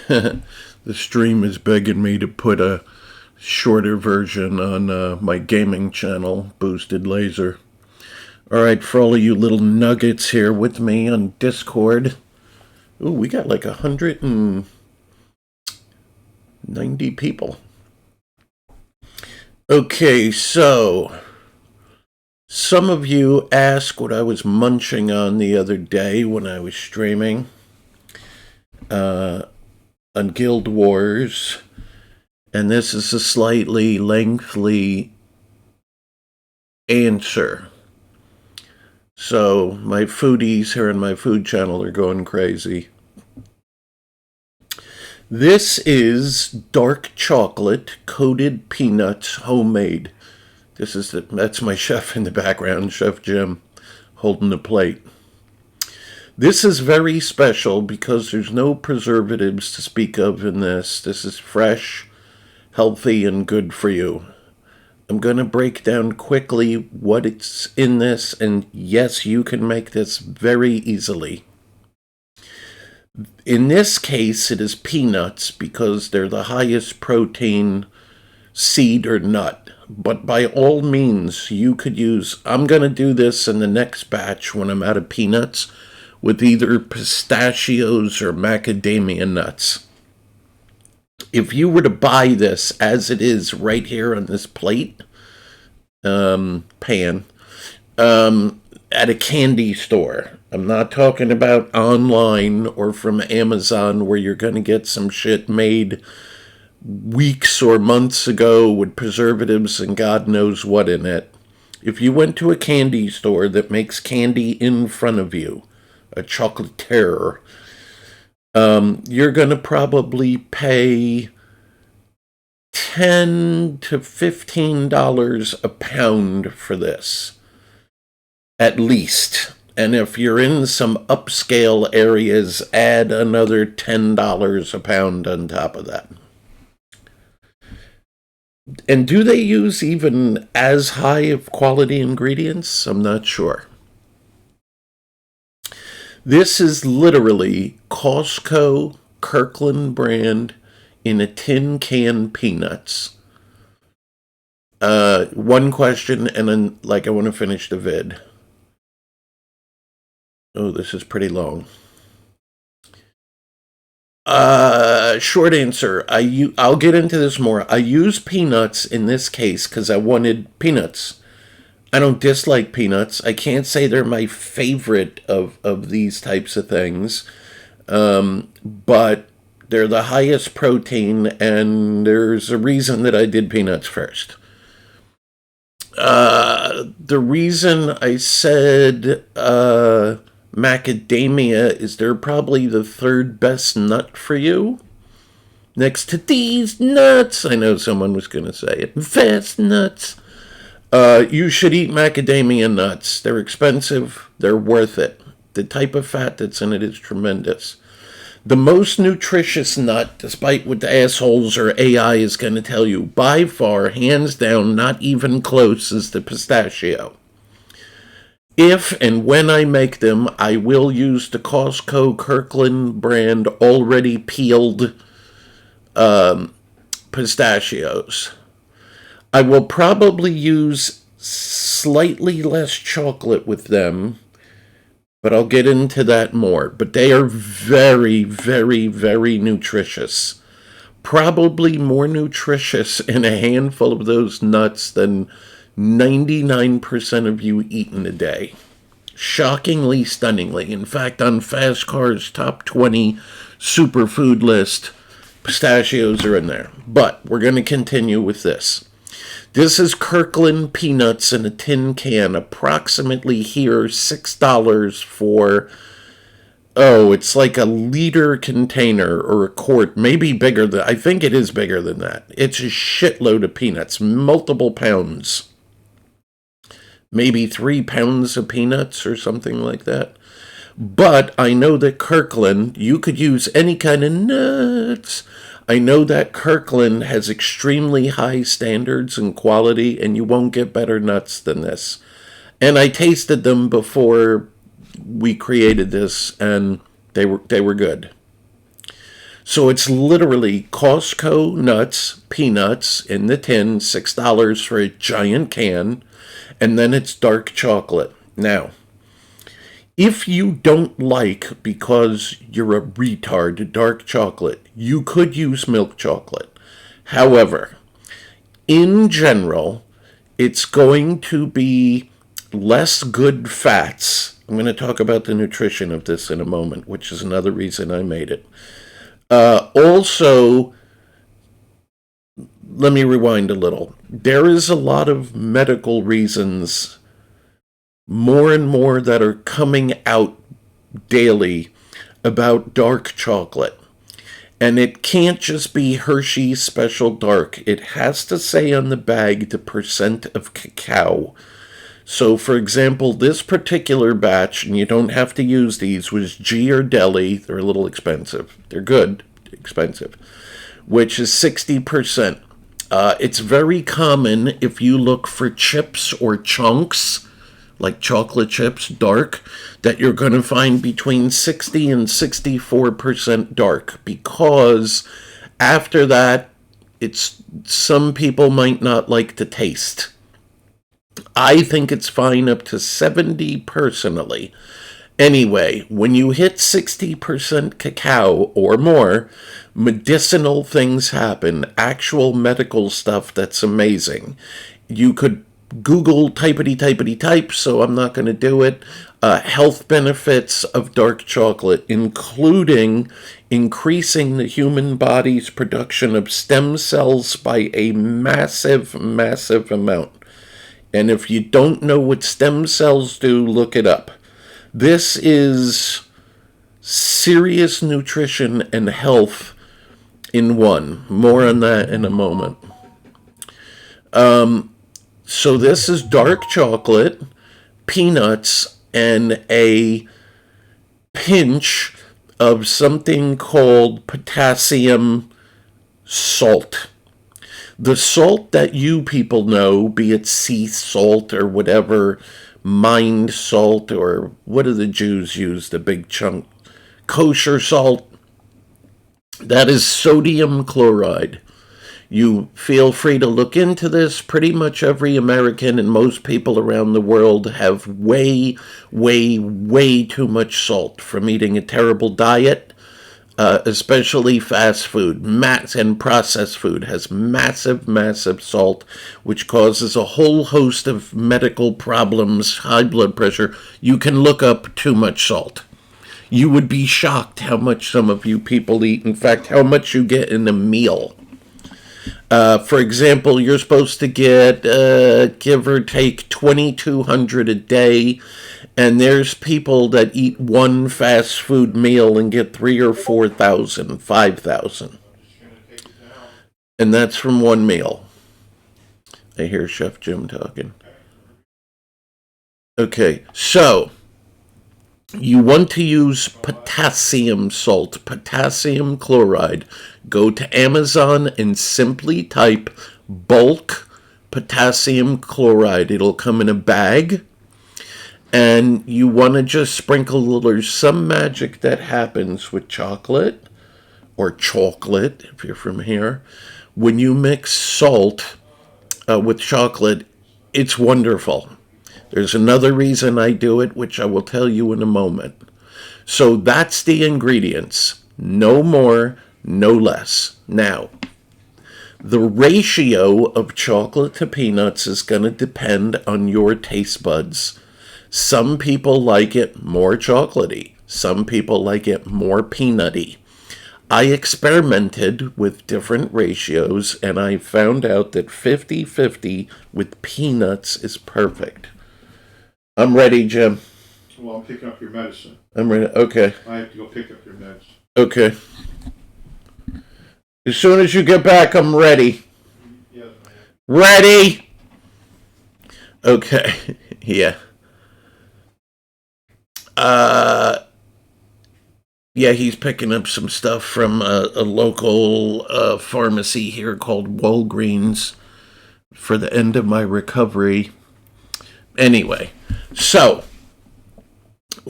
The stream is begging me to put a shorter version on my gaming channel, Boosted Laser. Alright, for all of you little nuggets here with me on Discord. Ooh, we got like 190 people. Okay, so some of you asked what I was munching on the other day when I was streaming on Guild Wars, and this is a slightly lengthy answer. So my foodies here on my food channel are going crazy. This is dark chocolate coated peanuts, homemade. That's my chef in the background, Chef Jim, holding the plate. This is very special because there's no preservatives to speak of in this. This is fresh, healthy, and good for you. I'm going to break down quickly what it's in this, and yes, you can make this very easily. In this case, it is peanuts because they're the highest protein seed or nut. But by all means, you could use, I'm going to do this in the next batch when I'm out of peanuts, with either pistachios or macadamia nuts. If you were to buy this as it is right here on this plate, pan, at a candy store, I'm not talking about online or from Amazon where you're going to get some shit made weeks or months ago with preservatives and God knows what in it. If you went to a candy store that makes candy in front of you, a chocolatier, you're going to probably pay $10 to $15 a pound for this, at least. And if you're in some upscale areas, add another $10 a pound on top of that. And do they use even as high of quality ingredients? I'm not sure. This is literally Costco Kirkland brand in a tin can peanuts. One question, and then I want to finish the vid. Oh, this is pretty long. Short answer. I'll get into this more. I use peanuts in this case because I wanted peanuts. I don't dislike peanuts. I can't say they're my favorite of these types of things. But they're the highest protein, and there's a reason that I did peanuts first. The reason I said macadamia is they're probably the third best nut for you. Next to these nuts, I know someone was going to say it, fast nuts. You should eat macadamia nuts. They're expensive. They're worth it. The type of fat that's in it is tremendous. The most nutritious nut, despite what the assholes or AI is going to tell you, by far, hands down, not even close, is the pistachio. If and when I make them, I will use the Costco Kirkland brand already peeled pistachios. I will probably use slightly less chocolate with them, but I'll get into that more. But they are very, very, very nutritious. Probably more nutritious in a handful of those nuts than 99% of you eat in a day. Shockingly, stunningly. In fact, on Fastcar's top 20 superfood list, pistachios are in there. But we're going to continue with this. This is Kirkland peanuts in a tin can, approximately here $6 for, it's like a liter container or a quart, maybe bigger than, I think it is bigger than that. It's a shitload of peanuts, multiple pounds. Maybe 3 pounds of peanuts or something like that. But I know that Kirkland, you could use any kind of nuts. I know that Kirkland has extremely high standards and quality, and you won't get better nuts than this. And I tasted them before we created this, and they were good. So it's literally Costco nuts, peanuts in the tin, $6 for a giant can, and then it's dark chocolate. Now, if you don't like, because you're a retard, dark chocolate, you could use milk chocolate. However, in general, it's going to be less good fats. I'm going to talk about the nutrition of this in a moment, which is another reason I made it. Also, let me rewind a little. There is a lot of medical reasons, more and more, that are coming out daily about dark chocolate. And it can't just be Hershey's Special Dark. It has to say on the bag the percent of cacao. So, for example, this particular batch, and you don't have to use these, was G or Deli. They're a little expensive. They're good, expensive, which is 60%. It's very common if you look for chips or chunks, like chocolate chips, dark, that you're going to find between 60 and 64% dark, because after that, some people might not like the taste. I think it's fine up to 70 personally. Anyway, when you hit 60% cacao or more, medicinal things happen, actual medical stuff that's amazing. You could Google typity type, so I'm not going to do it. Health benefits of dark chocolate, including increasing the human body's production of stem cells by a massive amount. And if you don't know what stem cells do, look it up. This is serious nutrition and health in one. More on that in a moment. So this is dark chocolate, peanuts, and a pinch of something called potassium salt. The salt that you people know, be it sea salt or whatever, mind salt, or what do the Jews use, the big chunk? Kosher salt. That is sodium chloride. You feel free to look into this. Pretty much every American and most people around the world have way too much salt from eating a terrible diet, especially fast food. And processed food has massive salt, which causes a whole host of medical problems, high blood pressure. You can look up too much salt. You would be shocked how much some of you people eat. In fact, how much you get in a meal. For example, you're supposed to get, give or take, 2,200 a day, and there's people that eat one fast food meal and get 3,000 or 4,000, 5,000. And that's from one meal. I hear Chef Jim talking. Okay, so you want to use potassium salt, potassium chloride. Go to Amazon and simply type bulk potassium chloride. It'll come in a bag. And you want to just sprinkle, there's some magic that happens with chocolate, or chocolate if you're from here. When you mix salt with chocolate, it's wonderful. There's another reason I do it, which I will tell you in a moment. So that's the ingredients. No more, no less. Now, the ratio of chocolate to peanuts is going to depend on your taste buds. Some people like it more chocolatey. Some people like it more peanutty. I experimented with different ratios, and I found out that 50-50 with peanuts is perfect. I'm ready, Jim. Well, I'm picking up your medicine. I'm ready. Okay. I have to go pick up your meds. Okay. As soon as you get back, I'm ready. Yes, Ready? Okay. Yeah. Yeah, he's picking up some stuff from a local pharmacy here called Walgreens for the end of my recovery. Anyway, so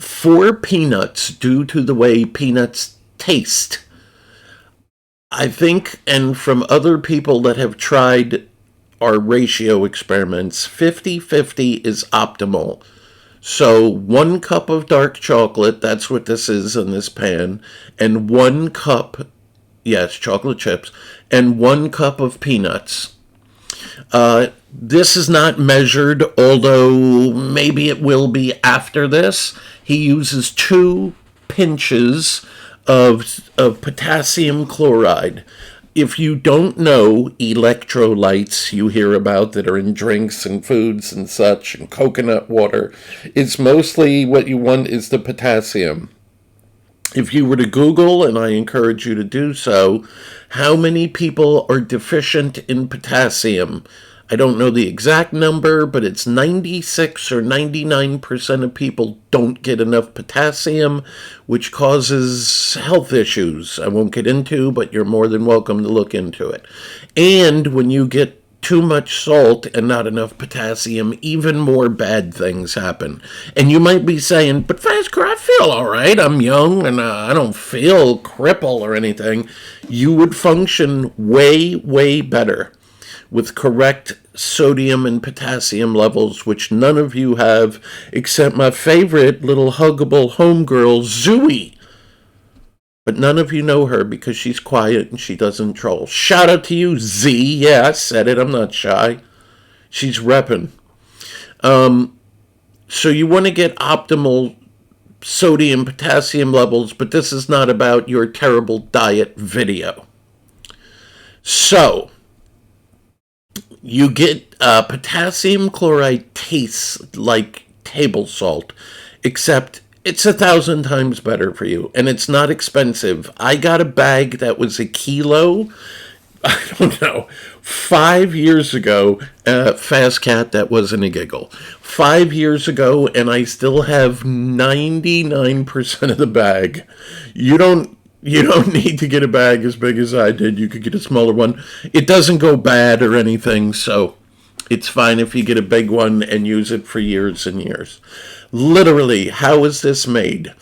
for peanuts, due to the way peanuts taste, I think, and from other people that have tried our ratio experiments, 50-50 is optimal. So 1 cup of dark chocolate, that's what this is in this pan, and 1 cup, yes, chocolate chips, and 1 cup of peanuts. This is not measured, although maybe it will be after this. He uses 2 pinches of potassium chloride. If you don't know electrolytes you hear about that are in drinks and foods and such, and coconut water, it's mostly what you want is the potassium. If you were to Google, and I encourage you to do so, how many people are deficient in potassium? I don't know the exact number, but it's 96 or 99% of people don't get enough potassium, which causes health issues I won't get into, but you're more than welcome to look into it. And when you get too much salt and not enough potassium, even more bad things happen. And you might be saying, but Fastcar, I feel all right. I'm young and I don't feel crippled or anything. You would function way, way better with correct sodium and potassium levels, which none of you have except my favorite little huggable homegirl, Zooey. But none of you know her because she's quiet and she doesn't troll. Shout out to you, Z. Yeah, I said it. I'm not shy. She's repping. So you want to get optimal sodium, potassium levels, but this is not about your terrible diet video. So you get potassium chloride tastes like table salt, except it's 1,000 times better for you, and it's not expensive. I got a bag that was a kilo, I don't know, 5 years ago, Fast Cat, that wasn't a giggle, 5 years ago, and I still have 99% of the bag. You don't need to get a bag as big as I did. You could get a smaller one. It doesn't go bad or anything, so it's fine if you get a big one and use it for years and years. Literally, how is this made?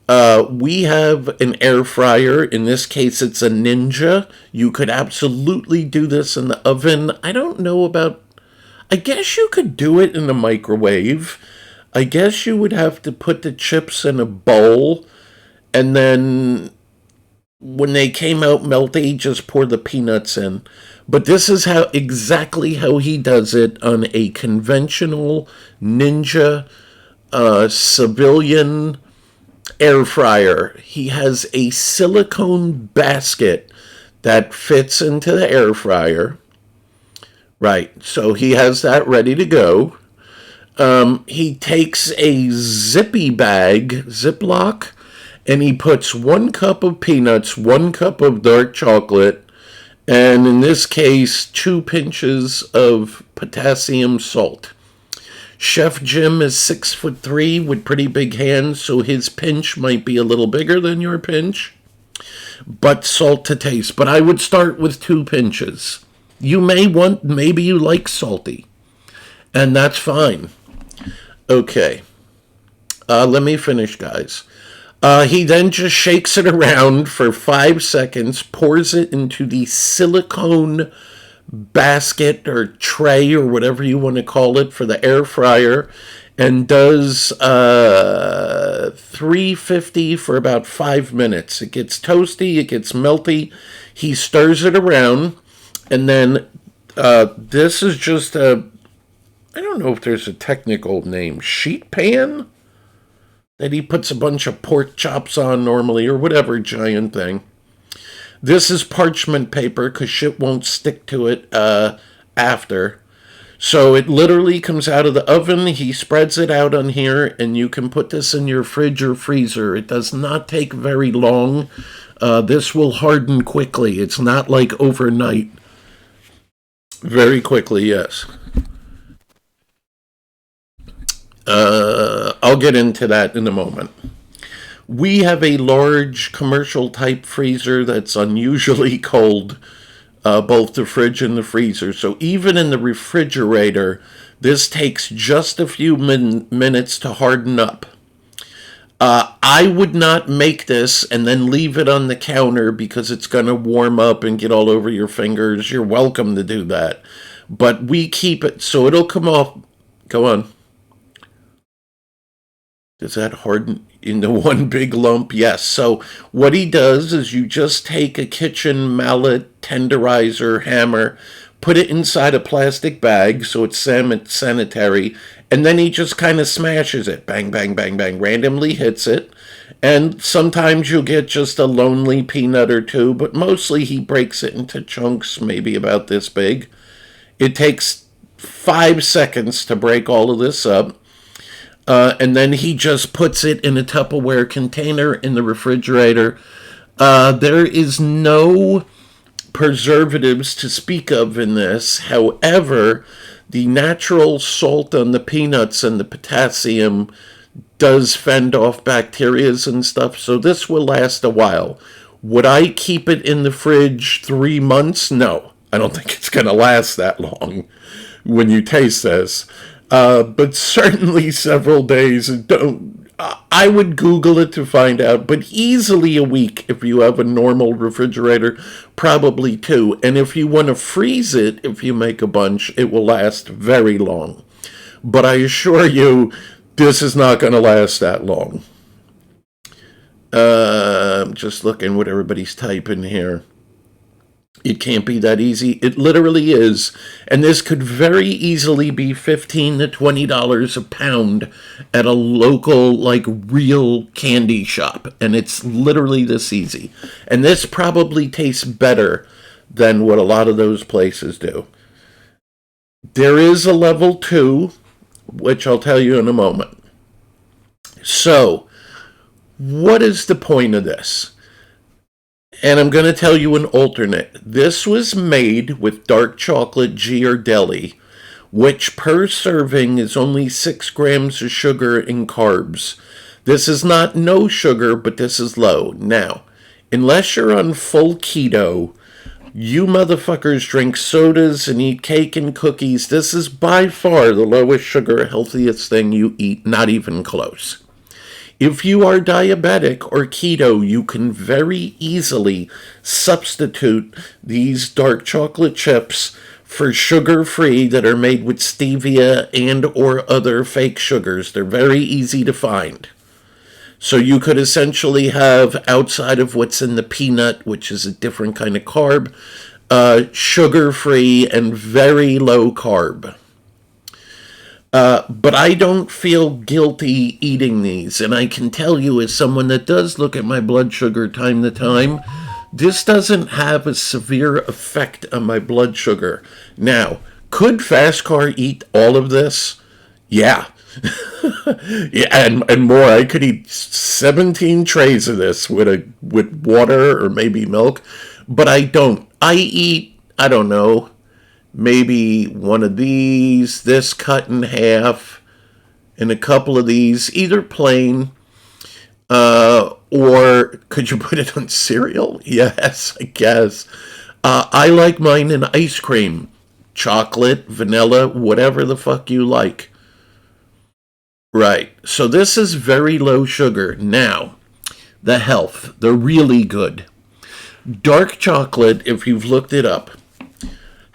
We have an air fryer. In this case, it's a Ninja. You could absolutely do this in the oven. I don't know about... I guess you could do it in the microwave. I guess you would have to put the chips in a bowl, and then when they came out melty, just pour the peanuts in. But this is exactly how he does it on a conventional Ninja civilian air fryer. He has a silicone basket that fits into the air fryer. Right, so he has that ready to go. He takes a zippy bag, Ziploc, and he puts 1 cup of peanuts, 1 cup of dark chocolate, and in this case, 2 pinches of potassium salt. Chef Jim is 6'3" with pretty big hands, so his pinch might be a little bigger than your pinch. But salt to taste. But I would start with 2 pinches. Maybe you like salty. And that's fine. Okay. Let me finish, guys. He then just shakes it around for 5 seconds, pours it into the silicone basket or tray or whatever you want to call it for the air fryer, and does 350 for about 5 minutes. It gets toasty, it gets melty. He stirs it around, and then this is just I don't know if there's a technical name, sheet pan that he puts a bunch of pork chops on normally, or whatever giant thing. This is parchment paper because shit won't stick to it after. So it literally comes out of the oven. He spreads it out on here, and you can put this in your fridge or freezer. It does not take very long. This will harden quickly. It's not like overnight. Very quickly, yes. I'll get into that in a moment. We have a large commercial type freezer that's unusually cold, both the fridge and the freezer. So even in the refrigerator, this takes just a few minutes to harden up. I would not make this and then leave it on the counter because it's going to warm up and get all over your fingers. You're welcome to do that. But we keep it so it'll come off. Go on. Does that harden into one big lump? Yes. So what he does is you just take a kitchen mallet, tenderizer, hammer, put it inside a plastic bag so it's sanitary, and then he just kind of smashes it. Bang, bang, bang, bang. Randomly hits it. And sometimes you'll get just a lonely peanut or two, but mostly he breaks it into chunks, maybe about this big. It takes 5 seconds to break all of this up. And then he just puts it in a Tupperware container in the refrigerator. There is no preservatives to speak of in this. However, the natural salt on the peanuts and the potassium does fend off bacteria and stuff, so this will last a while. Would I keep it in the fridge 3 months? No, I don't think it's going to last that long when you taste this. But certainly several days. I would Google it to find out, but easily a week if you have a normal refrigerator, probably 2. And if you want to freeze it, if you make a bunch, it will last very long. But I assure you, this is not going to last that long. I'm just looking what everybody's typing here. It can't be that easy. It literally is. And this could very easily be $15 to $20 a pound at a local, like, real candy shop. And it's literally this easy. And this probably tastes better than what a lot of those places do. There is a level 2, which I'll tell you in a moment. So, what is the point of this? And I'm going to tell you an alternate. This was made with dark chocolate Ghirardelli, which per serving is only 6 grams of sugar and carbs. This is not no sugar, but this is low. Now, unless you're on full keto, you motherfuckers drink sodas and eat cake and cookies. This is by far the lowest sugar, healthiest thing you eat, not even close. If you are diabetic or keto, you can very easily substitute these dark chocolate chips for sugar-free that are made with stevia and or other fake sugars. They're very easy to find. So you could essentially have, outside of what's in the peanut, which is a different kind of carb, sugar-free and very low carb. But I don't feel guilty eating these, and I can tell you as someone that does look at my blood sugar time to time, this doesn't have a severe effect on my blood sugar. Now, could Fastcar eat all of this? Yeah. Yeah, and more. I could eat 17 trays of this with water or maybe milk, but I don't. I eat, I don't know, maybe one of these, this cut in half, and a couple of these, either plain, or could you put it on cereal? Yes, I guess. I like mine in ice cream, chocolate, vanilla, whatever the fuck you like. Right, so this is very low sugar. Now, the health, they're really good. Dark chocolate, if you've looked it up,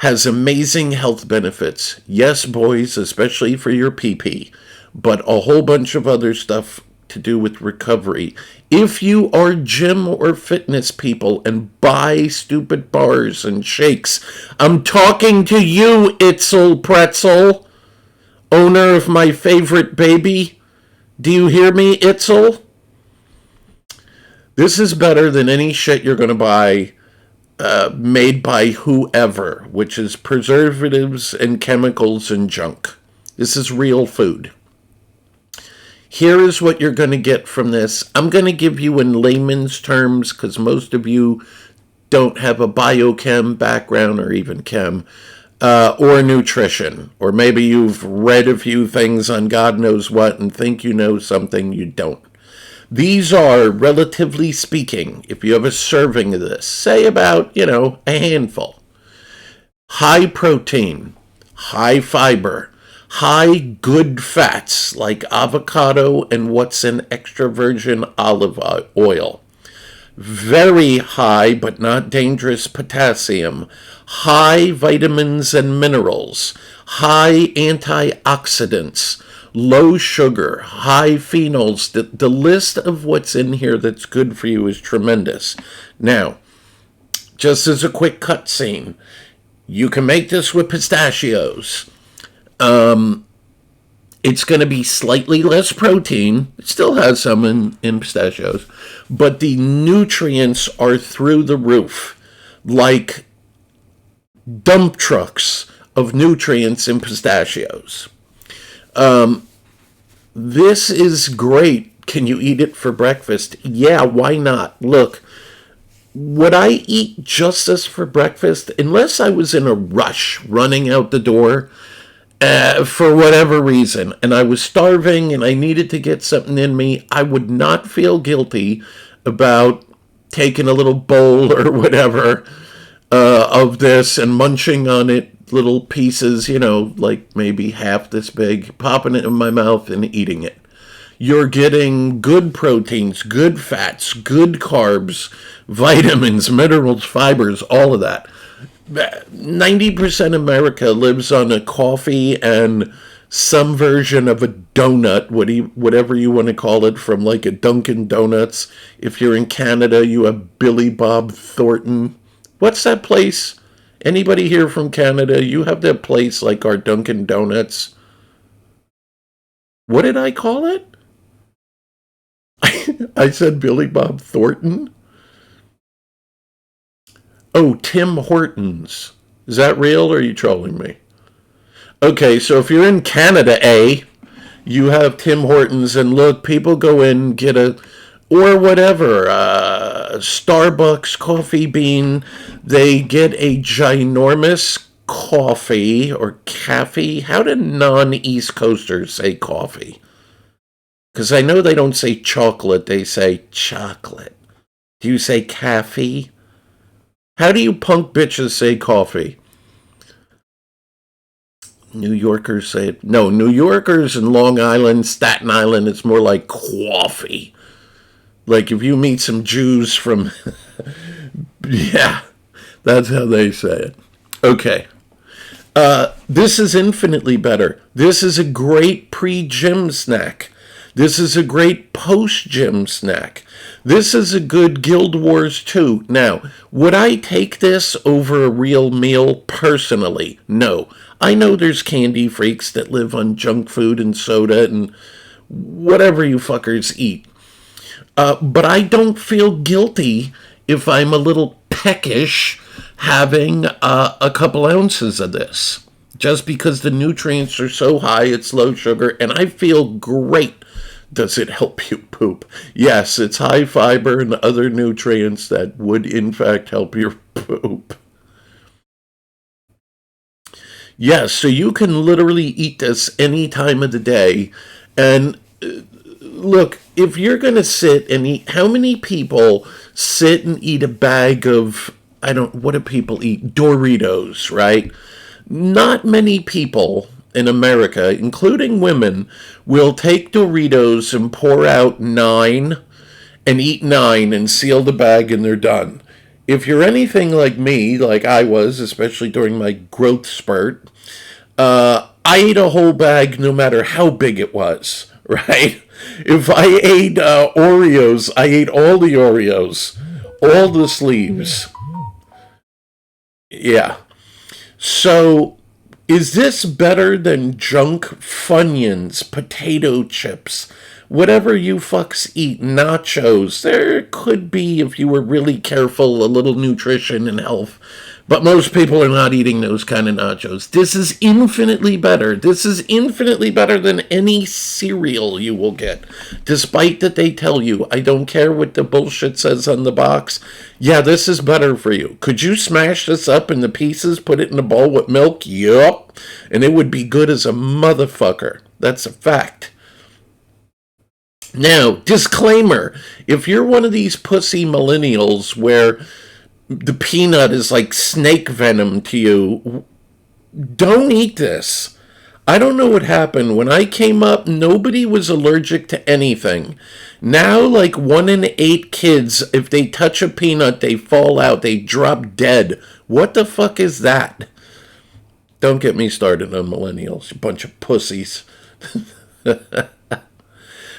has amazing health benefits. Yes, boys, especially for your pee-pee, but a whole bunch of other stuff to do with recovery. If you are gym or fitness people and buy stupid bars and shakes, I'm talking to you, Itzel Pretzel, owner of my favorite baby. Do you hear me, Itzel? This is better than any shit you're going to buy made by whoever, which is preservatives and chemicals and junk. This is real food. Here is what you're going to get from this. I'm going to give you in layman's terms because most of you don't have a biochem background or even chem or nutrition. Or maybe you've read a few things on God knows what and think you know something you don't. These are, relatively speaking, if you have a serving of this, say about, a handful. High protein, high fiber, high good fats like avocado and what's in extra virgin olive oil. Very high but not dangerous potassium, high vitamins and minerals, high antioxidants, low sugar, high phenols. The list of what's in here that's good for you is tremendous. Now, just as a quick cutscene, you can make this with pistachios. It's going to be slightly less protein. It still has some in pistachios, but the nutrients are through the roof, like dump trucks of nutrients in pistachios. This is great. Can you eat it for breakfast? Yeah, why not? Look, would I eat just this for breakfast? Unless I was in a rush running out the door for whatever reason, and I was starving and I needed to get something in me, I would not feel guilty about taking a little bowl or whatever of this and munching on it, little pieces, like maybe half this big, popping it in my mouth and eating it. You're getting good proteins, good fats, good carbs, vitamins, minerals, fibers, all of that. 90% of America lives on a coffee and some version of a donut, whatever you want to call it, from like a Dunkin' Donuts. If you're in Canada, you have Billy Bob Thornton. What's that place? Anybody here from Canada? You have that place like our Dunkin' Donuts. What did I call it? I said Billy Bob Thornton. Oh, Tim Hortons. Is that real or are you trolling me? Okay, so if you're in Canada, you have Tim Hortons, and look, people go in, get or whatever, Starbucks coffee bean. They get a ginormous coffee or caffee. How do non-East Coasters say coffee? Because I know they don't say chocolate, they say chocolate. Do you say caffee? How do you punk bitches say coffee? New Yorkers say it. No, New Yorkers in Long Island, Staten Island, it's more like coffee. Like if you meet some Jews from... yeah, that's how they say it. Okay. This is infinitely better. This is a great pre-gym snack. This is a great post-gym snack. This is a good Guild Wars 2. Now, would I take this over a real meal personally? No. I know there's candy freaks that live on junk food and soda and whatever you fuckers eat. But I don't feel guilty if I'm a little peckish having a couple ounces of this. Just because the nutrients are so high, it's low sugar, and I feel great. Does it help you poop? Yes, it's high fiber and other nutrients that would in fact help your poop. Yes, so you can literally eat this any time of the day. And look, if you're going to sit and eat, how many people sit and eat a bag of, what do people eat? Doritos, right? Not many people in America, including women, will take Doritos and pour out 9 and eat 9 and seal the bag and they're done. If you're anything like me, like I was, especially during my growth spurt, I ate a whole bag no matter how big it was, right? If I ate Oreos, I ate all the Oreos, all the sleeves. Yeah. So, is this better than junk Funyuns, potato chips, whatever you fucks eat, nachos? There could be, if you were really careful, a little nutrition and health. But most people are not eating those kind of nachos. This is infinitely better. This is infinitely better than any cereal you will get. Despite that they tell you, I don't care what the bullshit says on the box. Yeah, this is better for you. Could you smash this up into pieces, put it in a bowl with milk? Yup. And it would be good as a motherfucker. That's a fact. Now, disclaimer. If you're one of these pussy millennials where the peanut is like snake venom to you, don't eat this. I don't know what happened. When I came up, nobody was allergic to anything. Now, like 1 in 8 kids, if they touch a peanut, they fall out. They drop dead. What the fuck is that? Don't get me started on millennials, you bunch of pussies.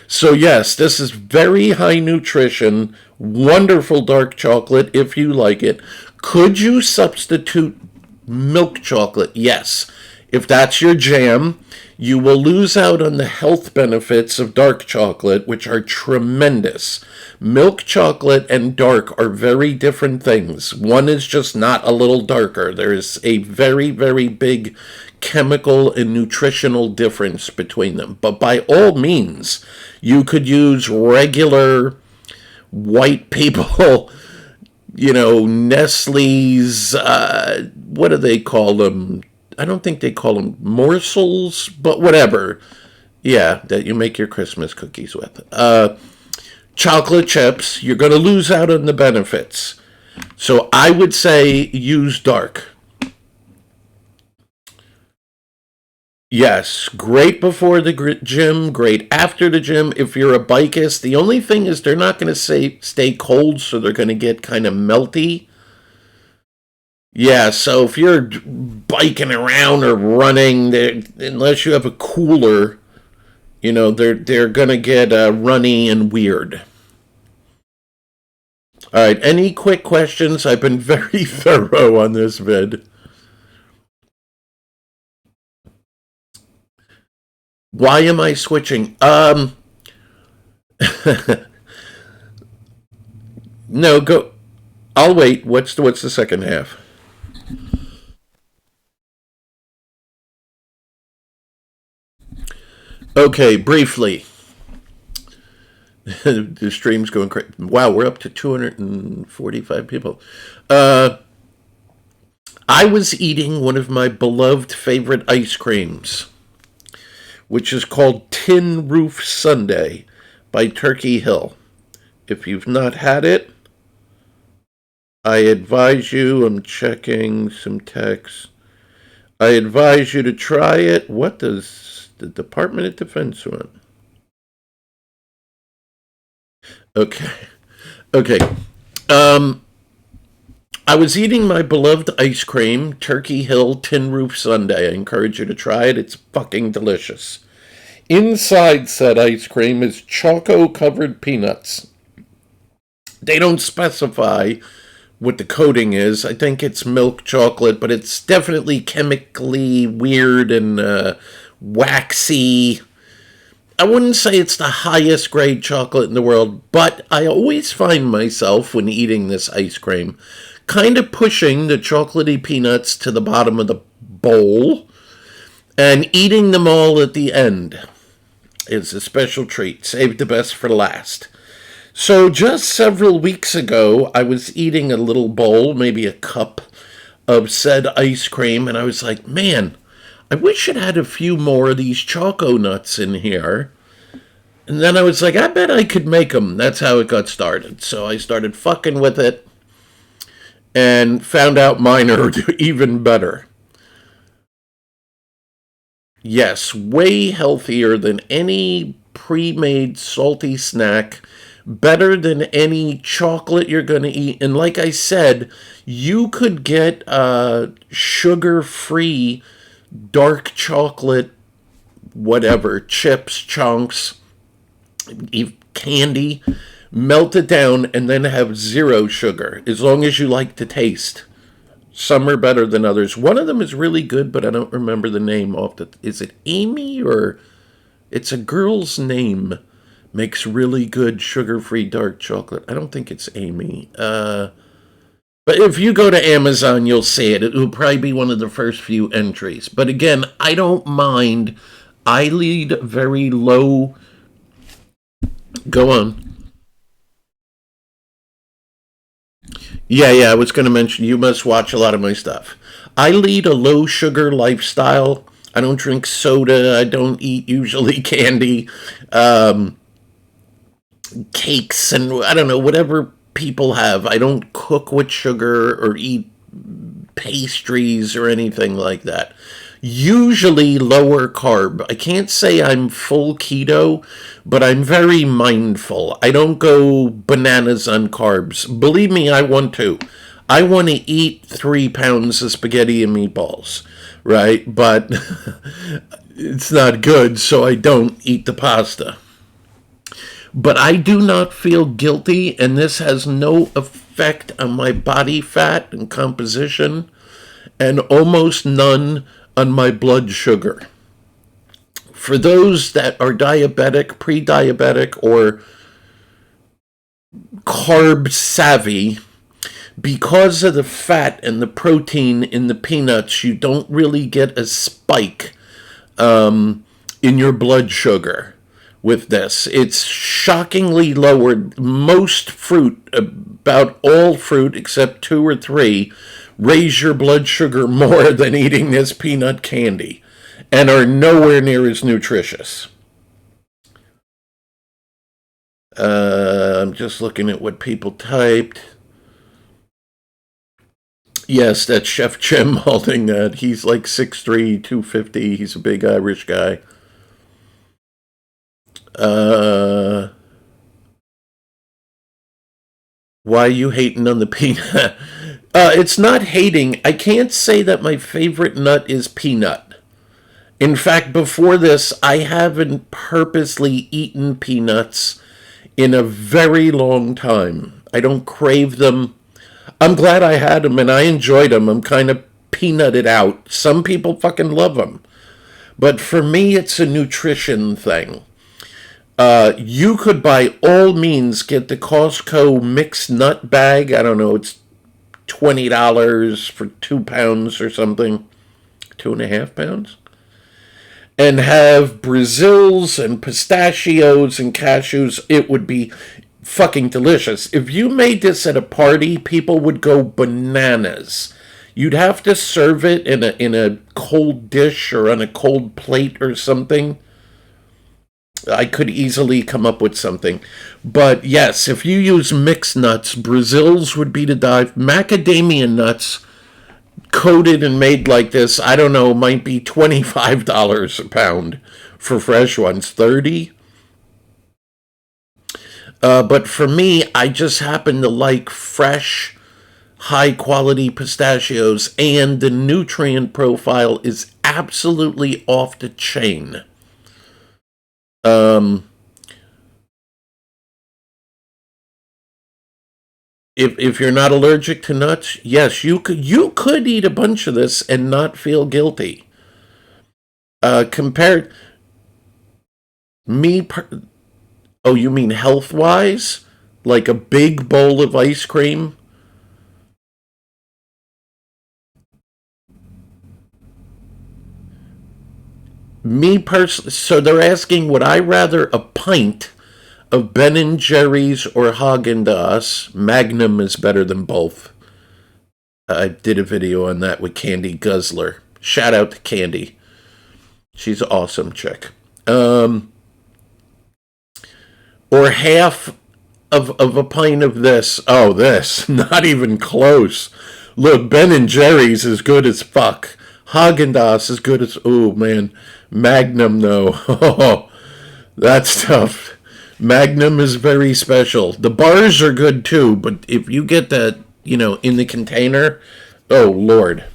So, yes, this is very high nutrition, wonderful dark chocolate if you like it. Could you substitute milk chocolate? Yes. If that's your jam, you will lose out on the health benefits of dark chocolate, which are tremendous. Milk chocolate and dark are very different things. One is just not a little darker. There is a very, very big chemical and nutritional difference between them. But by all means, you could use regular white people, Nestle's, what do they call them? I don't think they call them morsels, but whatever. Yeah, that you make your Christmas cookies with. Chocolate chips, you're going to lose out on the benefits. So I would say use dark. Yes, great before the gym, great after the gym. If you're a bikist, the only thing is they're not going to stay cold, so they're going to get kind of melty. Yeah, so if you're biking around or running, unless you have a cooler, they're going to get runny and weird. All right, any quick questions? I've been very thorough on this vid. Why am I switching? No, go. I'll wait. What's the second half? Okay, briefly. The stream's going crazy. Wow, we're up to 245 people. I was eating one of my beloved favorite ice creams, which is called Tin Roof Sundae by Turkey Hill. If you've not had it, I advise you, I'm checking some texts. I advise you to try it. What does the Department of Defense want? Okay. Okay. I was eating my beloved ice cream, Turkey Hill Tin Roof Sundae. I encourage you to try it. It's fucking delicious. Inside said ice cream is choco-covered peanuts. They don't specify what the coating is. I think it's milk chocolate, but it's definitely chemically weird and waxy. I wouldn't say it's the highest grade chocolate in the world, but I always find myself, when eating this ice cream, kind of pushing the chocolatey peanuts to the bottom of the bowl and eating them all at the end. It's a special treat. Save the best for last. So just several weeks ago, I was eating a little bowl, maybe a cup, of said ice cream, and I was like, man, I wish it had a few more of these choco nuts in here. And then I was like, I bet I could make them. That's how it got started. So I started fucking with it and found out mine are even better. Yes, way healthier than any pre-made salty snack. Better than any chocolate you're going to eat. And like I said, you could get sugar-free dark chocolate, whatever, chips, chunks, candy, melt it down, and then have zero sugar, as long as you like the taste. Some are better than others. One of them is really good, but I don't remember the name off the... Is it Amy, or... It's a girl's name. Makes really good sugar-free dark chocolate. I don't think it's Amy. But if you go to Amazon, you'll see it. It will probably be one of the first few entries. But again, I don't mind. I lead very low... Go on. Yeah, I was going to mention, you must watch a lot of my stuff. I lead a low-sugar lifestyle. I don't drink soda. I don't eat usually candy. Cakes and, I don't know, whatever people have. I don't cook with sugar or eat pastries or anything like that. Usually lower carb. I can't say I'm full keto, but I'm very mindful. I don't go bananas on carbs. Believe me, I want to. I want to eat 3 pounds of spaghetti and meatballs, right? But it's not good, so I don't eat the pasta. But I do not feel guilty, and this has no effect on my body fat and composition, and almost none on my blood sugar. For those that are diabetic, pre diabetic, or carb savvy, because of the fat and the protein in the peanuts, you don't really get a spike in your blood sugar with this. It's shockingly lowered. Most fruit, about all fruit except 2 or 3, raise your blood sugar more than eating this peanut candy and are nowhere near as nutritious. I'm just looking at what people typed. Yes, that's Chef Jim holding that. He's like 6'3", 250. He's a big Irish guy. Why are you hating on the peanut? It's not hating. I can't say that my favorite nut is peanut. In fact, before this, I haven't purposely eaten peanuts in a very long time. I don't crave them. I'm glad I had them and I enjoyed them. I'm kind of peanutted out. Some people fucking love them. But for me, it's a nutrition thing. You could by all means get the Costco mixed nut bag. I don't know, it's $20 for 2 pounds or something. 2.5 pounds? And have Brazils and pistachios and cashews. It would be fucking delicious. If you made this at a party, people would go bananas. You'd have to serve it in a cold dish or on a cold plate or something. I could easily come up with something. But yes, if you use mixed nuts, Brazils would be the dive. Macadamia nuts coated and made like this, I don't know, might be $25 a pound for fresh ones. 30. But for me, I just happen to like fresh, high quality pistachios, and the nutrient profile is absolutely off the chain. If you're not allergic to nuts, yes, you could eat a bunch of this and not feel guilty. Compared me, oh, you mean health wise, like a big bowl of ice cream? Me personally, so they're asking, would I rather a pint of Ben and Jerry's or Haagen-Dazs? Magnum is better than both. I did a video on that with Candy Guzzler. Shout out to Candy. She's an awesome chick. Or half of a pint of this. Oh, this. Not even close. Look, Ben and Jerry's is good as fuck. Haagen-Dazs is good as... Oh, man. Magnum, though. Oh, that's tough. Magnum is very special. The bars are good, too, but if you get that, in the container... Oh, Lord.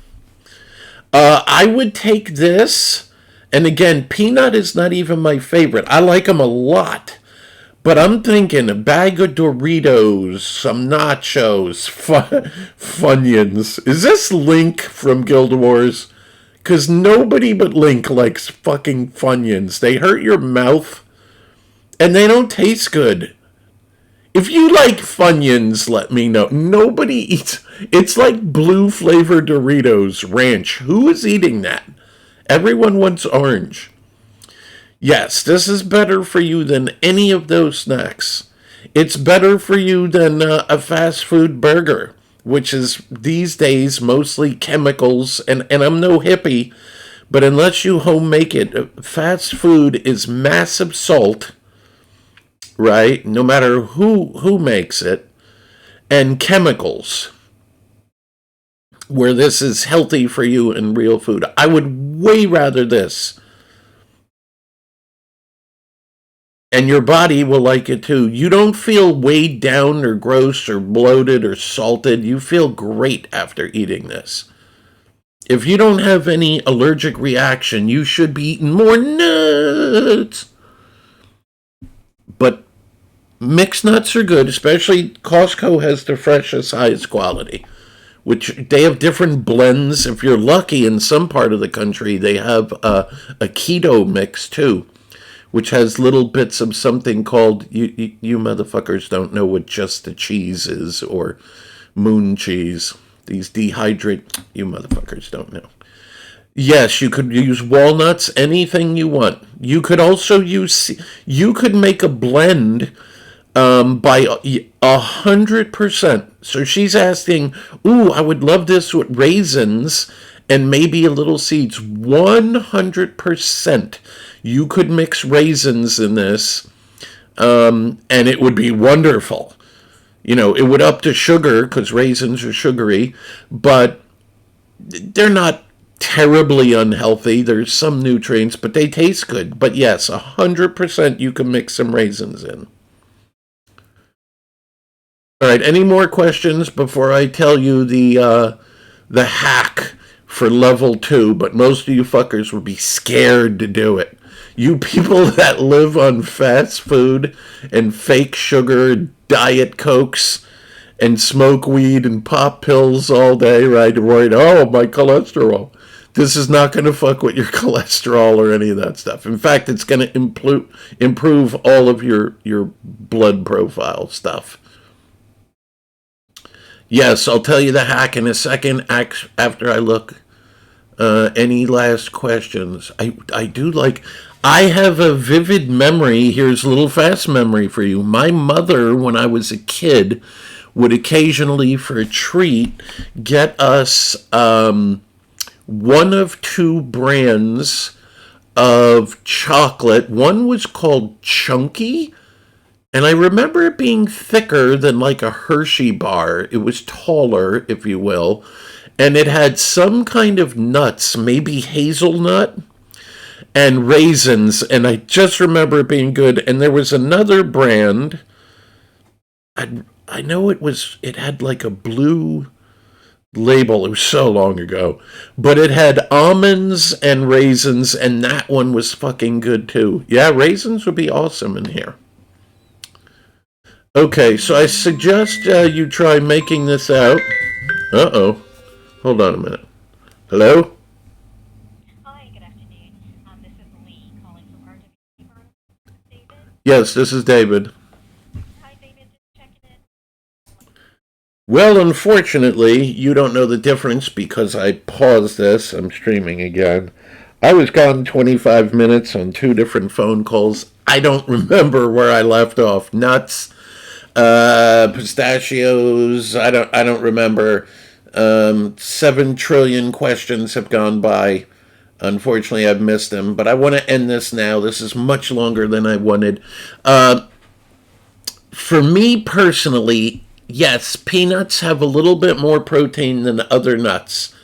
I would take this... And again, peanut is not even my favorite. I like them a lot. But I'm thinking a bag of Doritos, some nachos, Funyuns. Is this Link from Guild Wars? Because nobody but Link likes fucking Funyuns. They hurt your mouth, and they don't taste good. If you like Funyuns, let me know. Nobody eats... It's like blue flavored Doritos Ranch. Who is eating that? Everyone wants orange. Yes, this is better for you than any of those snacks. It's better for you than a fast food burger, which is these days mostly chemicals, and I'm no hippie, but unless you home make it, fast food is massive salt, right? No matter who makes it, and chemicals. where this is healthy for you and real food. I would way rather this. And your body will like it too. You don't feel weighed down or gross or bloated or salted. You feel great after eating this. If you don't have any allergic reaction, you should be eating more nuts. But mixed nuts are good, especially Costco has the freshest, highest quality, which they have different blends. If you're lucky, in some part of the country, they have a keto mix too, which has little bits of something called, you motherfuckers don't know what just the cheese is, or moon cheese. These dehydrate, you motherfuckers don't know. Yes, you could use walnuts, anything you want. You could also you could make a blend by 100%. So she's asking, ooh, I would love this with raisins and maybe a little seeds. 100%. You could mix raisins in this, and it would be wonderful. You know, it would up the sugar because raisins are sugary, but they're not terribly unhealthy. There's some nutrients, but they taste good. But yes, 100% you can mix some raisins in. All right, any more questions before I tell you the hack for level 2? But most of you fuckers would be scared to do it. You people that live on fast food and fake sugar, diet cokes, and smoke weed and pop pills all day, right? Worried, oh, my cholesterol. This is not going to fuck with your cholesterol or any of that stuff. In fact, it's going to improve all of your blood profile stuff. Yes, I'll tell you the hack in a second after I look. Any last questions? I do like... I have a vivid memory. Here's a little fast memory for you. My mother, when I was a kid, would occasionally, for a treat, get us one of two brands of chocolate. One was called Chunky, and I remember it being thicker than like a Hershey bar. It was taller, if you will, and it had some kind of nuts, maybe hazelnut and raisins, and I just remember it being good. And there was another brand, I know it had like a blue label. It was so long ago, but it had almonds and raisins, and that one was fucking good too. Yeah, raisins would be awesome in here. Okay, so I suggest you try making this out. Uh-oh. Hold on a minute. Hello? Hi, good afternoon. This is Lee calling from RWC Farm. David? Yes, this is David. Hi, David. Just checking in. Well, unfortunately, you don't know the difference because I paused this. I'm streaming again. I was gone 25 minutes on 2 different phone calls. I don't remember where I left off. Nuts, pistachios. I don't remember. 7 trillion questions have gone by. Unfortunately, I've missed them, but I want to end this now. This is much longer than I wanted. For me personally, yes, peanuts have a little bit more protein than other nuts.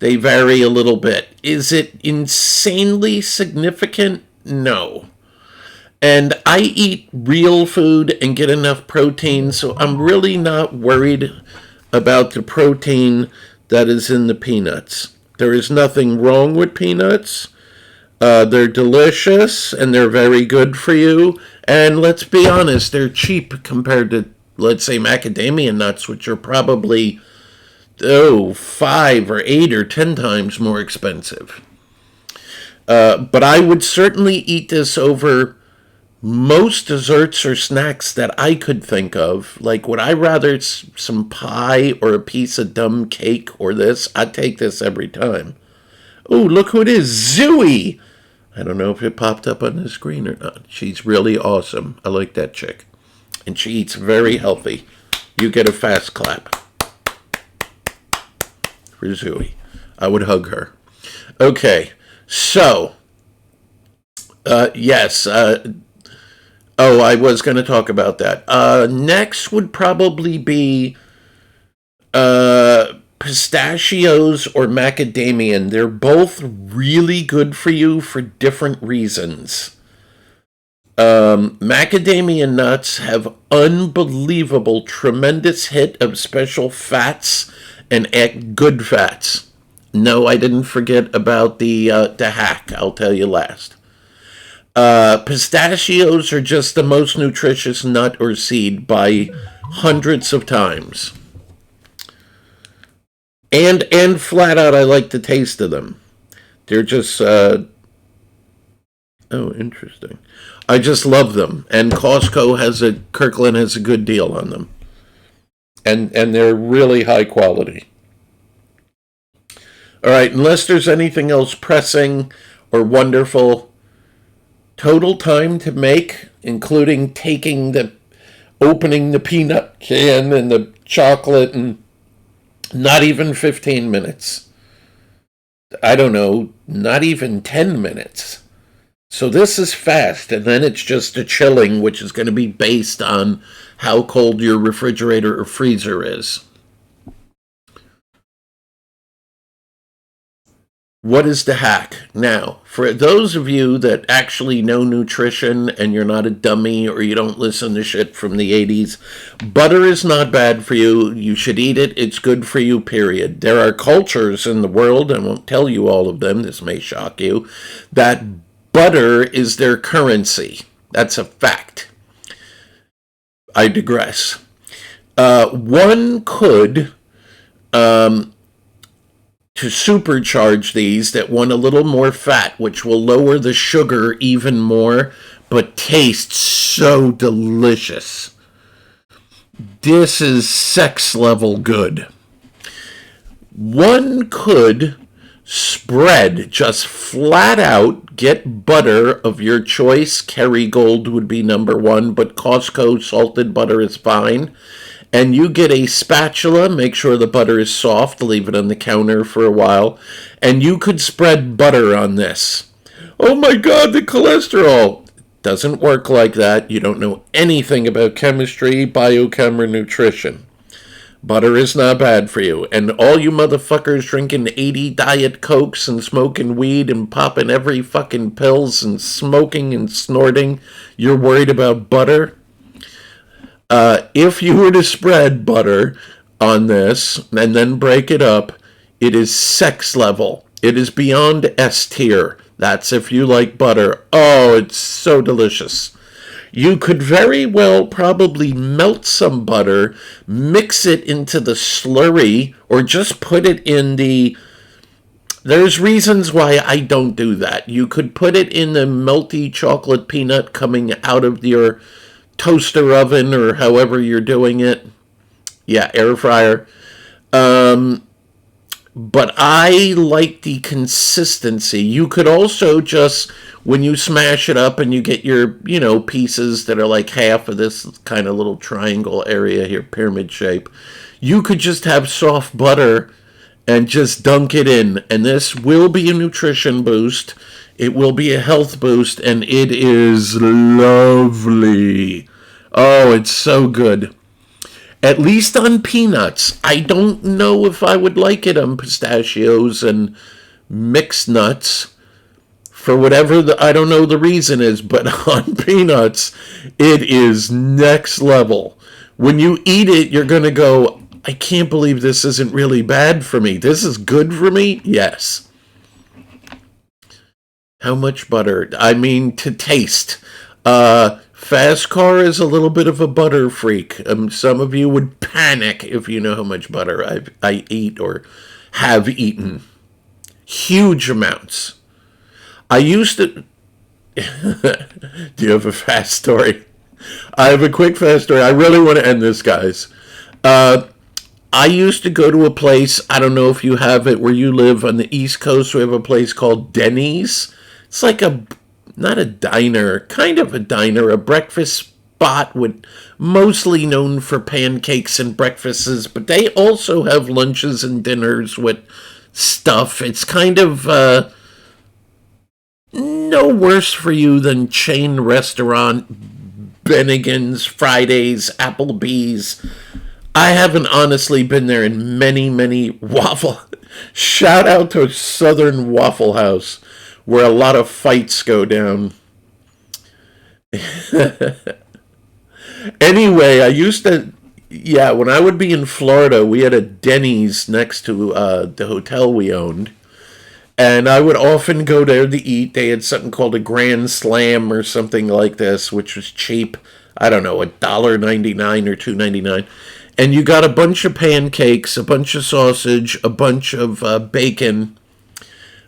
They vary a little bit. Is it insanely significant? No. And I eat real food and get enough protein, so I'm really not worried about the protein that is in the peanuts. There is nothing wrong with peanuts. They're delicious and they're very good for you. And let's be honest, they're cheap compared to, let's say, macadamia nuts, which are probably 5 or 8 or 10 times more expensive. But I would certainly eat this over most desserts or snacks that I could think of. Like, would I rather some pie or a piece of dumb cake or this? I'd take this every time. Oh, look who it is, Zooey! I don't know if it popped up on the screen or not. She's really awesome. I like that chick. And she eats very healthy. You get a fast clap for Zooey. I would hug her. Okay, so, yes, I was going to talk about that. Next would probably be pistachios or macadamia, they're both really good for you for different reasons. Macadamia nuts have unbelievable, tremendous hit of special fats and good fats. No, I didn't forget about the hack. I'll tell you last. Pistachios are just the most nutritious nut or seed by hundreds of times. And flat out, I like the taste of them. They're just interesting. I just love them, and Kirkland has a good deal on them, and they're really high quality. All right, unless there's anything else pressing or wonderful, total time to make, including opening the peanut can and the chocolate, and not even 15 minutes. I don't know, not even 10 minutes. So this is fast, and then it's just a chilling, which is going to be based on how cold your refrigerator or freezer is. What is the hack? Now, for those of you that actually know nutrition and you're not a dummy or you don't listen to shit from the 80s, butter is not bad for you. You should eat it. It's good for you, period. There are cultures in the world, I won't tell you all of them, this may shock you, that butter is their currency. That's a fact. I digress. One could, to supercharge these that want a little more fat, which will lower the sugar even more, but tastes so delicious. This is sex level good. One could spread, just flat out, get butter of your choice. Kerrygold would be number one, but Costco salted butter is fine. And you get a spatula, make sure the butter is soft, leave it on the counter for a while, and you could spread butter on this. Oh my God, the cholesterol! Doesn't work like that. You don't know anything about chemistry, biochem, or nutrition. Butter is not bad for you. And all you motherfuckers drinking 80 Diet Cokes and smoking weed and popping every fucking pills and smoking and snorting, you're worried about butter? If you were to spread butter on this and then break it up, it is sex level. It is beyond S tier. That's if you like butter. Oh, it's so delicious. You could very well probably melt some butter, mix it into the slurry, or just put it in the... There's reasons why I don't do that. You could put it in the melty chocolate peanut coming out of your toaster oven or however you're doing it. Yeah, air fryer. But I like the consistency. You could also just, when you smash it up and you get your, pieces that are like half of this kind of little triangle area here, pyramid shape, you could just have soft butter and just dunk it in. And this will be a nutrition boost. It will be a health boost, and it is lovely. Oh, it's so good. At least on peanuts. I don't know if I would like it on pistachios and mixed nuts. For whatever I don't know the reason is, but on peanuts, it is next level. When you eat it, you're going to go, I can't believe this isn't really bad for me. This is good for me? Yes. How much butter? I mean, to taste. Fastcar is a little bit of a butter freak. Some of you would panic if you know how much butter I eat or have eaten. Huge amounts. I used to... Do you have a fast story? I have a quick fast story. I really want to end this, guys. I used to go to a place, I don't know if you have it where you live on the East Coast. We have a place called Denny's. It's like not a diner, kind of a diner, a breakfast spot mostly known for pancakes and breakfasts, but they also have lunches and dinners with stuff. It's kind of no worse for you than chain restaurant, Bennigan's, Fridays, Applebee's. I haven't honestly been there in many, many waffle. Shout out to Southern Waffle House, where a lot of fights go down. Anyway, I used to, yeah, when I would be in Florida, we had a Denny's next to the hotel we owned. And I would often go there to eat. They had something called a Grand Slam or something like this, which was cheap. I don't know, $1.99 or $2.99. And you got a bunch of pancakes, a bunch of sausage, a bunch of bacon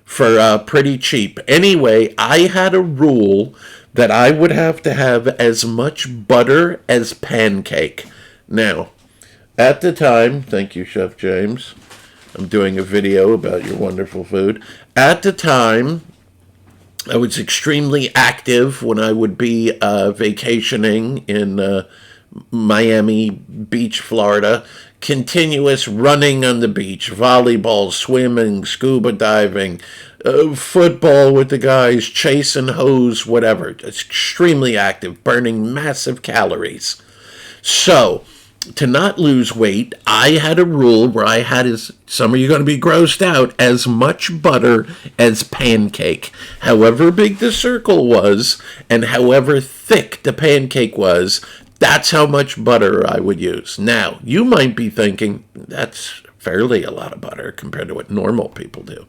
for pretty cheap. Anyway, I had a rule that I would have to have as much butter as pancake. Now, at the time, thank you, Chef James. I'm doing a video about your wonderful food. At the time, I was extremely active when I would be vacationing in Miami Beach, Florida. Continuous running on the beach, volleyball, swimming, scuba diving, football with the guys, chasing hose, whatever. It's extremely active, burning massive calories. So, to not lose weight, I had a rule where I had, as some of you are going to be grossed out, as much butter as pancake. However big the circle was, and however thick the pancake was, that's how much butter I would use. Now, you might be thinking, that's fairly a lot of butter compared to what normal people do.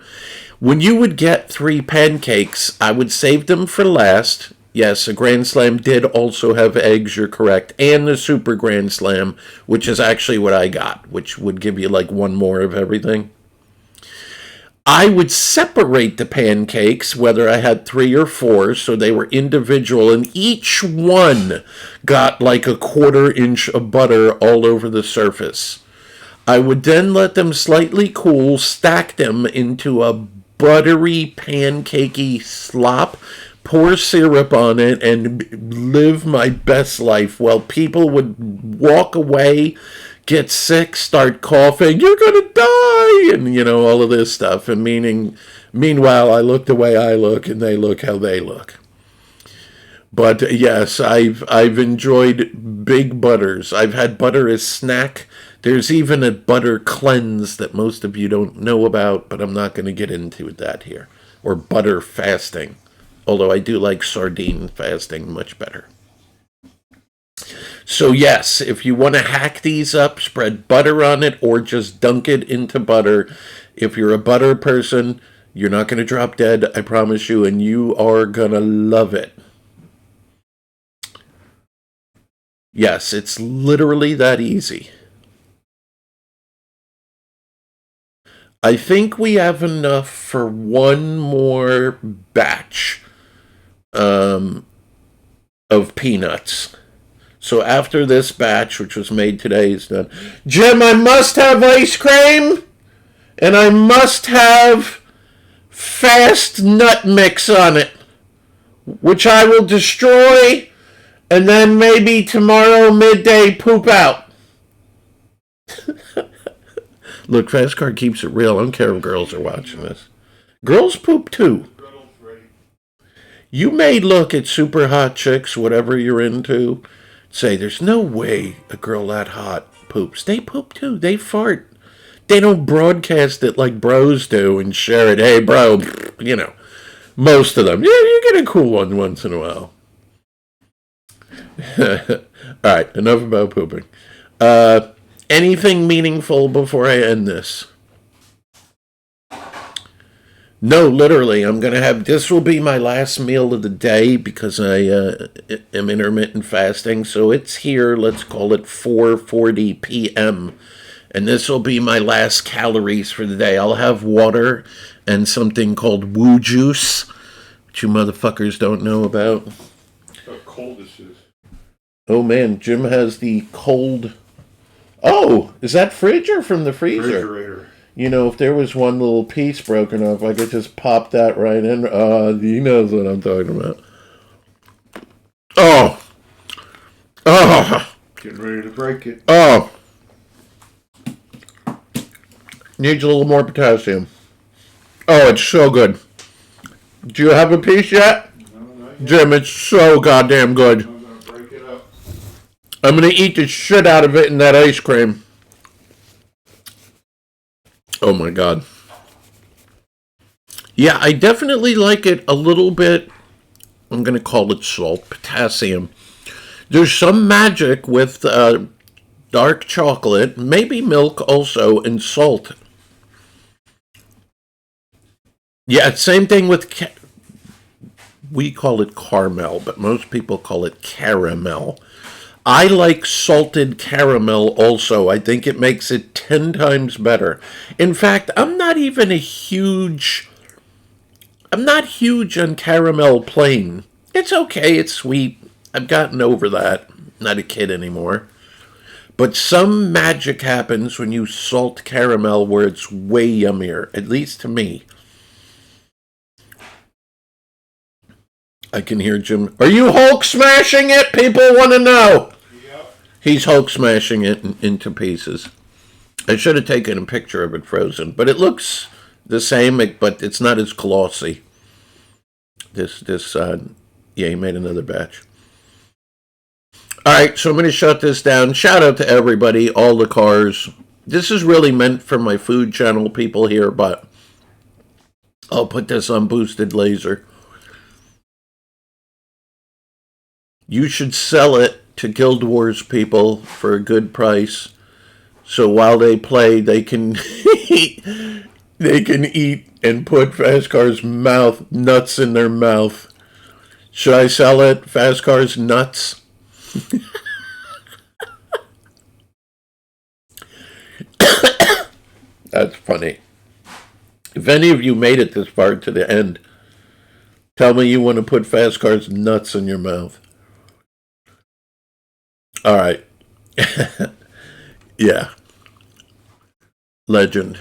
When you would get 3 pancakes, I would save them for last. Yes, a Grand Slam did also have eggs, you're correct, and the Super Grand Slam, which is actually what I got, which would give you like one more of everything. I would separate the pancakes, whether I had 3 or 4, so they were individual, and each one got like a 1/4 inch of butter all over the surface. I would then let them slightly cool, stack them into a buttery, pancakey slop, pour syrup on it, and live my best life while people would walk away, get sick, start coughing, you're gonna die, and all of this stuff. And meanwhile, I look the way I look, and they look how they look. But yes, I've enjoyed big butters. I've had butter as snack. There's even a butter cleanse that most of you don't know about, but I'm not going to get into that here. Or butter fasting. Although I do like sardine fasting much better. So yes, if you want to hack these up, spread butter on it or just dunk it into butter. If you're a butter person, you're not going to drop dead, I promise you, and you are going to love it. Yes, it's literally that easy. I think we have enough for one more batch of peanuts. So after this batch, which was made today, is done. Jim, I must have ice cream, and I must have fast nut mix on it, which I will destroy, and then maybe tomorrow midday poop out. Look, Fastcar keeps it real. I don't care if girls are watching this. Girls poop too. You may look at super hot chicks, whatever you're into, say, there's no way a girl that hot poops. They poop too. They fart. They don't broadcast it like bros do and share it. Hey, bro, most of them. Yeah, you get a cool one once in a while. All right, enough about pooping. Anything meaningful before I end this? No, literally, I'm going to have, this will be my last meal of the day because I am intermittent fasting. So it's here, let's call it 4:40 p.m. And this will be my last calories for the day. I'll have water and something called woo juice, which you motherfuckers don't know about. How cold this is. Oh man, Jim has the cold. Oh, is that fridge or from the freezer? Refrigerator. If there was one little piece broken off, I could just pop that right in. He knows what I'm talking about. Oh. Oh. Getting ready to break it. Oh. Needs a little more potassium. Oh, it's so good. Do you have a piece yet? No, not yet. Jim, it's so goddamn good. I'm going to break it up. I'm going to eat the shit out of it in that ice cream. Oh my God. Yeah, I definitely like it a little bit. I'm going to call it salt, potassium. There's some magic with dark chocolate, maybe milk also, and salt. Yeah, same thing with we call it caramel, but most people call it caramel. I like salted caramel also. I think it makes it 10 times better. In fact, I'm not huge on caramel plain. It's okay, it's sweet. I've gotten over that. Not a kid anymore. But some magic happens when you salt caramel where it's way yummier, at least to me. I can hear Jim. Are you Hulk smashing it? People want to know. Yep. He's Hulk smashing it into pieces. I should have taken a picture of it frozen, but it looks the same, but it's not as glossy. Yeah, he made another batch. All right, so I'm going to shut this down. Shout out to everybody, all the cars. This is really meant for my food channel people here, but I'll put this on boosted laser. You should sell it to Guild Wars people for a good price. So while they play, they can they can eat and put Fastcar's nuts in their mouth. Should I sell it? Fastcar's nuts? That's funny. If any of you made it this far to the end, tell me you want to put Fastcar's nuts in your mouth. All right. Yeah. Legend.